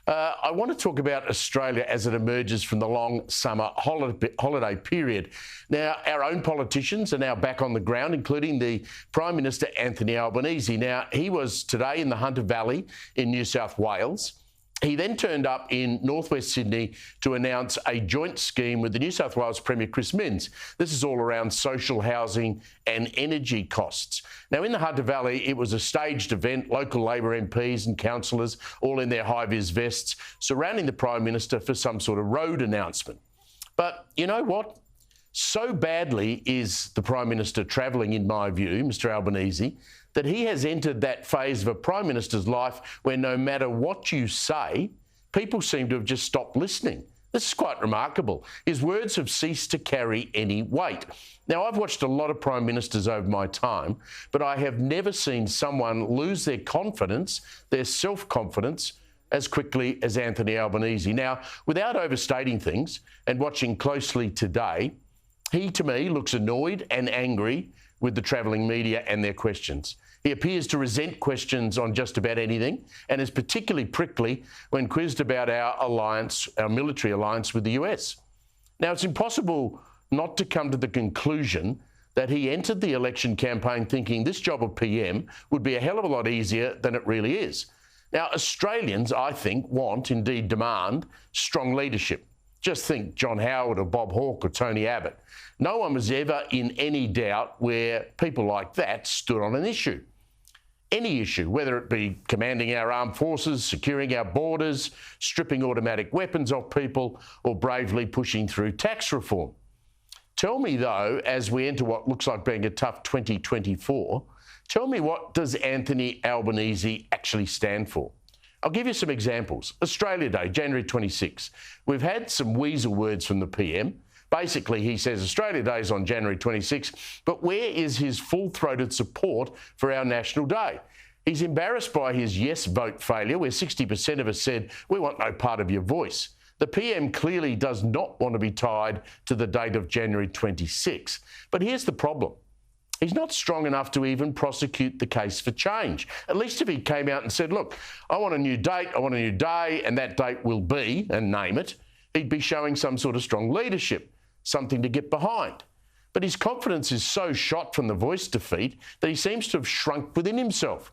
I want to talk about Australia as it emerges from the long summer holiday period. Now, our own politicians are now back on the ground, including the Prime Minister Anthony Albanese. Now, he was today in the Hunter Valley in New South Wales. He then turned up in northwest Sydney to announce a joint scheme with the New South Wales Premier Chris Minns. This is all around social housing and energy costs. Now, in the Hunter Valley, it was a staged event, local Labor MPs and councillors all in their high-vis vests surrounding the Prime Minister for some sort of road announcement. But you know what? So badly is the Prime Minister travelling, in my view, Mr Albanese, that he has entered that phase of a Prime Minister's life where no matter what you say, people seem to have just stopped listening. This is quite remarkable. His words have ceased to carry any weight. Now, I've watched a lot of Prime Ministers over my time, but I have never seen someone lose their confidence, their self-confidence, as quickly as Anthony Albanese. Now, without overstating things and watching closely today, he, to me, looks annoyed and angry with the travelling media and their questions. He appears to resent questions on just about anything and is particularly prickly when quizzed about our alliance, our military alliance with the US. Now, it's impossible not to come to the conclusion that he entered the election campaign thinking this job of PM would be a hell of a lot easier than it really is. Now, Australians, I think, want, indeed demand, strong leadership. Just think John Howard or Bob Hawke or Tony Abbot. No one was ever in any doubt where people like that stood on an issue. Any issue, whether it be commanding our armed forces, securing our borders, stripping automatic weapons off people, or bravely pushing through tax reform. Tell me, though, as we enter what looks like being a tough 2024, tell me, what does Anthony Albanese actually stand for? I'll give you some examples. Australia Day, January 26. We've had some weasel words from the PM. Basically, he says Australia Day is on January 26, but where is his full-throated support for our National Day? He's embarrassed by his yes vote failure, where 60% of us said, we want no part of your voice. The PM clearly does not want to be tied to the date of January 26. But here's the problem. He's not strong enough to even prosecute the case for change. At least if he came out and said, look, I want a new date, I want a new day, and that date will be, and name it, he'd be showing some sort of strong leadership, something to get behind. But his confidence is so shot from the voice defeat that he seems to have shrunk within himself.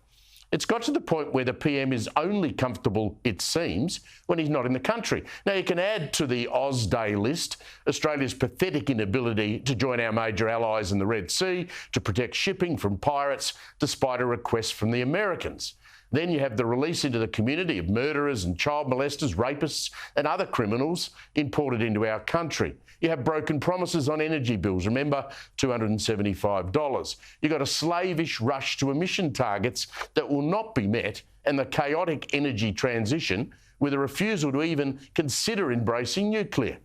It's got to the point where the PM is only comfortable, it seems, when he's not in the country. Now, you can add to the Oz Day list Australia's pathetic inability to join our major allies in the Red Sea to protect shipping from pirates, despite a request from the Americans. Then you have the release into the community of murderers and child molesters, rapists and other criminals imported into our country. You have broken promises on energy bills. Remember, $275. You've got a slavish rush to emission targets that will not be met, and the chaotic energy transition with a refusal to even consider embracing nuclear.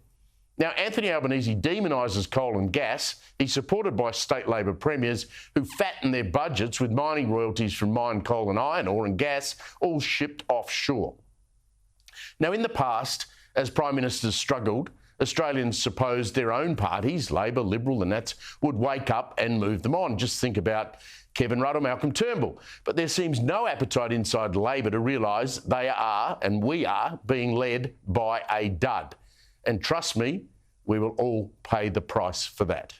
Now, Anthony Albanese demonises coal and gas. He's supported by state Labor premiers who fatten their budgets with mining royalties from mined coal and iron ore and gas, all shipped offshore. Now, in the past, as Prime Ministers struggled, Australians supposed their own parties, Labor, Liberal and Nats, would wake up and move them on. Just think about Kevin Rudd or Malcolm Turnbull. But there seems no appetite inside Labor to realise they are, and we are, being led by a dud. And trust me, we will all pay the price for that.